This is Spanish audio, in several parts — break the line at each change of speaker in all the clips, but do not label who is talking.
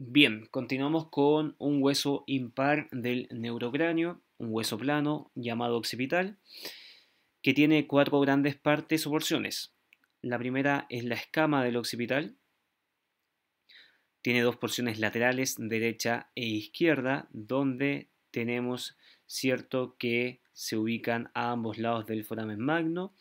Bien, continuamos con un hueso impar del neurocráneo, un hueso plano llamado occipital, que tiene cuatro grandes partes o porciones. La primera es la escama del occipital, tiene dos porciones laterales, derecha e izquierda, donde tenemos cierto que se ubican a ambos lados del foramen magno,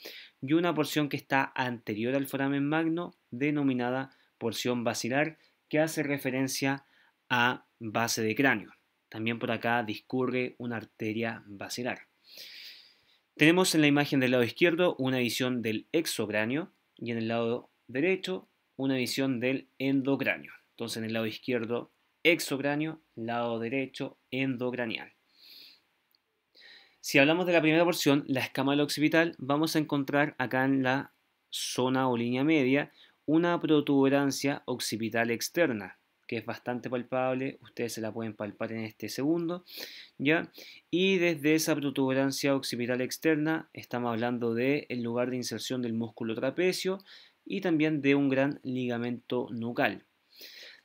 y una porción que está anterior al foramen magno, denominada porción basilar, que hace referencia a base de cráneo. También por acá discurre una arteria basilar. Tenemos en la imagen del lado izquierdo una visión del exocráneo y en el lado derecho una visión del endocráneo. Entonces en el lado izquierdo exocráneo, lado derecho endocranial. Si hablamos de la primera porción, la escama del occipital, vamos a encontrar acá en la zona o línea media una protuberancia occipital externa, que es bastante palpable, ustedes se la pueden palpar en este segundo, ¿ya? Y desde esa protuberancia occipital externa estamos hablando del lugar de inserción del músculo trapecio y también de un gran ligamento nucal.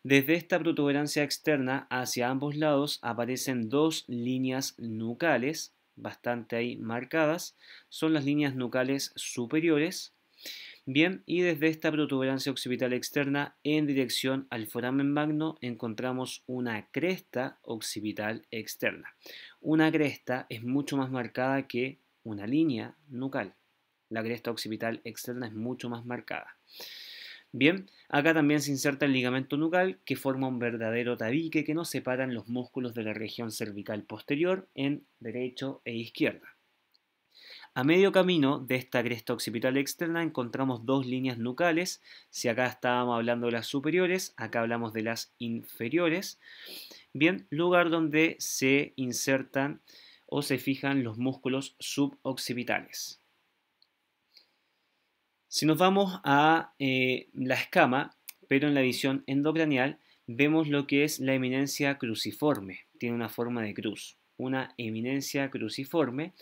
Desde esta protuberancia externa hacia ambos lados aparecen dos líneas nucales, bastante ahí marcadas, son las líneas nucales superiores. Bien, y desde esta protuberancia occipital externa en dirección al foramen magno encontramos una cresta occipital externa. Una cresta es mucho más marcada que una línea nucal. La cresta occipital externa es mucho más marcada. Bien, acá también se inserta el ligamento nucal que forma un verdadero tabique que nos separan los músculos de la región cervical posterior en derecho e izquierda. A medio camino de esta cresta occipital externa encontramos dos líneas nucales. Si acá estábamos hablando de las superiores, acá hablamos de las inferiores. Bien, lugar donde se insertan o se fijan los músculos suboccipitales. Si nos vamos a la escama, pero en la visión endocranial, vemos lo que es la eminencia cruciforme. Tiene una forma de cruz, una eminencia cruciforme,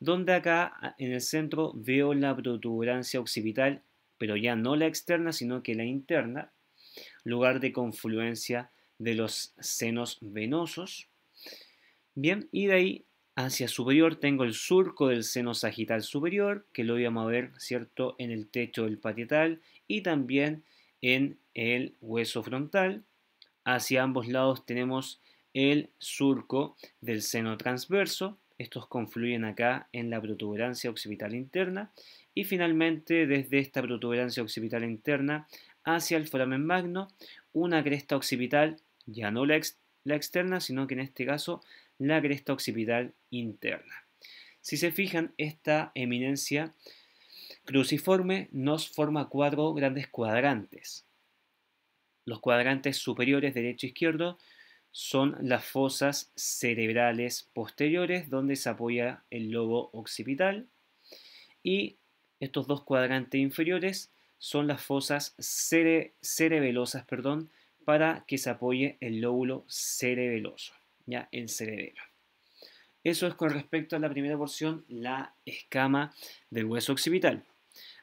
donde acá en el centro veo la protuberancia occipital, pero ya no la externa, sino que la interna, lugar de confluencia de los senos venosos. Bien, y de ahí hacia superior tengo el surco del seno sagital superior, que lo vamos a ver, ¿cierto?, en el techo del parietal y también en el hueso frontal. Hacia ambos lados tenemos el surco del seno transverso. Estos confluyen acá en la protuberancia occipital interna. Y finalmente, desde esta protuberancia occipital interna hacia el foramen magno, una cresta occipital, ya no la externa, sino que en este caso la cresta occipital interna. Si se fijan, esta eminencia cruciforme nos forma cuatro grandes cuadrantes. Los cuadrantes superiores derecho e izquierdo son las fosas cerebrales posteriores donde se apoya el lobo occipital y estos dos cuadrantes inferiores son las fosas cerebelosas, para que se apoye el lóbulo cerebeloso, ya el cerebelo. Eso es con respecto a la primera porción, la escama del hueso occipital.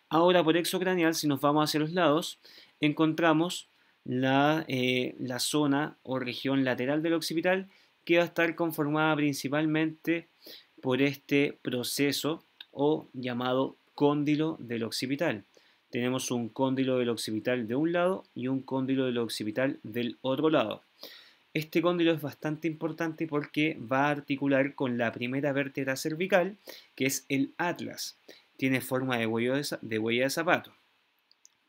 Ahora por exocranial, si nos vamos hacia los lados, encontramos la zona o región lateral del occipital que va a estar conformada principalmente por este proceso o llamado cóndilo del occipital. Tenemos un cóndilo del occipital de un lado y un cóndilo del occipital del otro lado. Este cóndilo es bastante importante porque va a articular con la primera vértebra cervical, que es el atlas. Tiene forma de huella de zapato.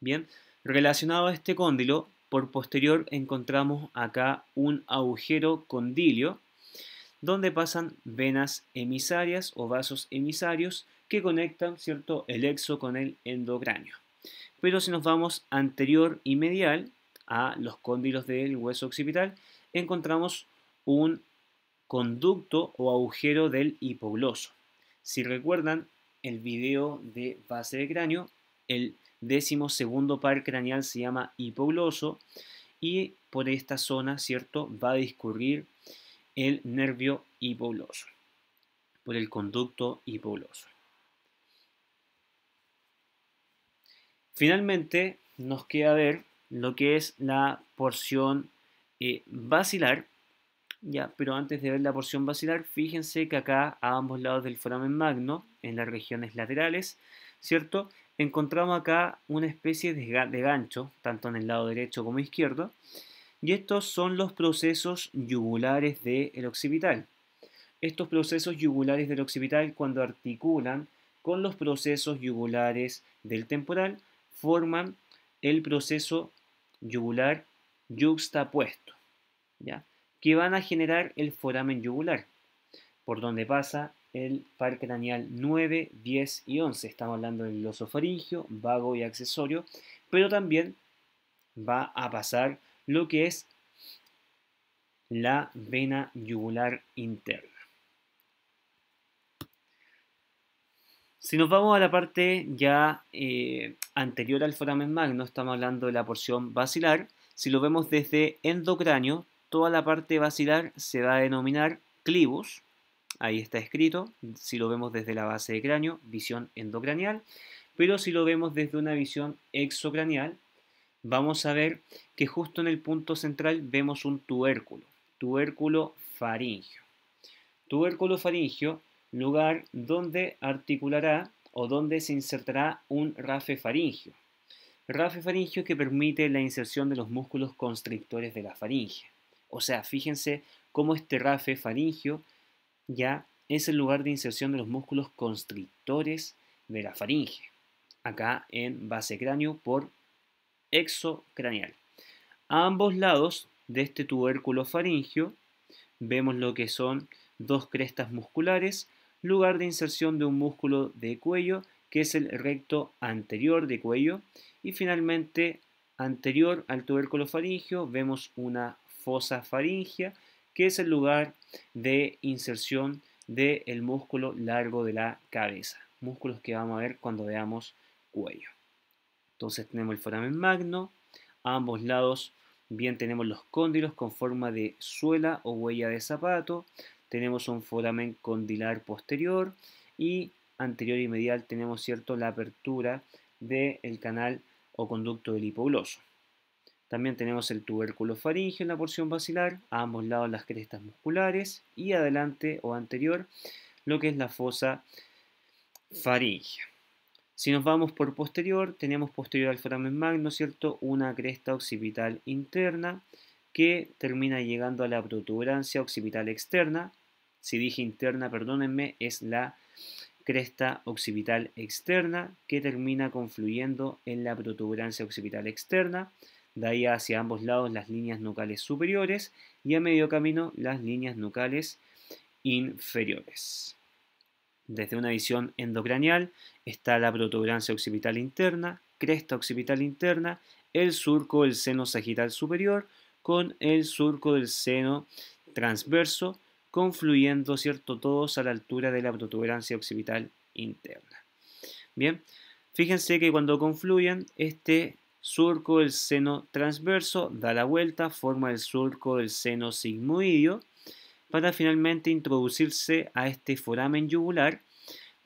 Bien, relacionado a este cóndilo, por posterior encontramos acá un agujero condilio, donde pasan venas emisarias o vasos emisarios que conectan, ¿cierto?, el exo con el endocráneo. Pero si nos vamos anterior y medial a los cóndilos del hueso occipital, encontramos un conducto o agujero del hipogloso. Si recuerdan el video de base de cráneo, el 12º par craneal se llama hipogloso y por esta zona, ¿cierto?, va a discurrir el nervio hipogloso, por el conducto hipogloso. Finalmente, nos queda ver lo que es la porción basilar, ya, pero antes de ver la porción basilar, fíjense que acá a ambos lados del foramen magno, en las regiones laterales, ¿cierto? Encontramos acá una especie de gancho, tanto en el lado derecho como izquierdo, y estos son los procesos yugulares del occipital. Estos procesos yugulares del occipital, cuando articulan con los procesos yugulares del temporal, forman el proceso yugular yuxtapuesto, ¿ya? Que van a generar el foramen yugular, por donde pasa el par craneal 9, 10 y 11. Estamos hablando del glosofaringio, vago y accesorio, pero también va a pasar lo que es la vena yugular interna. Si nos vamos a la parte ya anterior al foramen magno, estamos hablando de la porción basilar. Si lo vemos desde endocráneo, toda la parte basilar se va a denominar clivus. Ahí está escrito. Si lo vemos desde la base de cráneo, visión endocranial. Pero si lo vemos desde una visión exocranial, vamos a ver que justo en el punto central vemos un tubérculo faríngeo. Tubérculo faríngeo, lugar donde articulará o donde se insertará un rafe faríngeo. Rafe faríngeo que permite la inserción de los músculos constrictores de la faringe. O sea, fíjense cómo este rafe faríngeo ya es el lugar de inserción de los músculos constrictores de la faringe. Acá en base cráneo por exocranial. A ambos lados de este tubérculo faríngeo vemos lo que son dos crestas musculares, lugar de inserción de un músculo de cuello que es el recto anterior de cuello, y finalmente anterior al tubérculo faríngeo vemos una fosa faríngea que es el lugar de inserción del músculo largo de la cabeza, músculos que vamos a ver cuando veamos cuello. Entonces tenemos el foramen magno, a ambos lados bien tenemos los cóndilos con forma de suela o huella de zapato, tenemos un foramen condilar posterior y anterior y medial tenemos, ¿cierto?, la apertura del canal o conducto del hipogloso. También tenemos el tubérculo faríngeo en la porción basilar, a ambos lados las crestas musculares y adelante o anterior lo que es la fosa faríngea. Si nos vamos por posterior, tenemos posterior al foramen magno, ¿cierto?, una cresta occipital interna que termina llegando a la protuberancia occipital externa. Si dije interna, perdónenme, es la cresta occipital externa que termina confluyendo en la protuberancia occipital externa. De ahí hacia ambos lados las líneas nucales superiores y a medio camino las líneas nucales inferiores. Desde una visión endocranial está la protuberancia occipital interna, cresta occipital interna, el surco del seno sagital superior con el surco del seno transverso, confluyendo, ¿cierto?, todos a la altura de la protuberancia occipital interna. Bien, fíjense que cuando confluyen, este surco del seno transverso da la vuelta, forma el surco del seno sigmoideo, para finalmente introducirse a este foramen yugular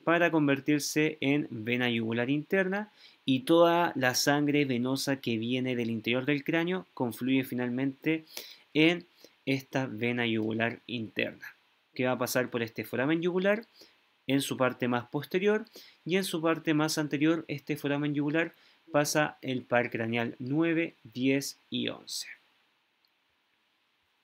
para convertirse en vena yugular interna, y toda la sangre venosa que viene del interior del cráneo confluye finalmente en esta vena yugular interna, que va a pasar por este foramen yugular en su parte más posterior, y en su parte más anterior este foramen yugular pasa el par craneal 9, 10 y 11.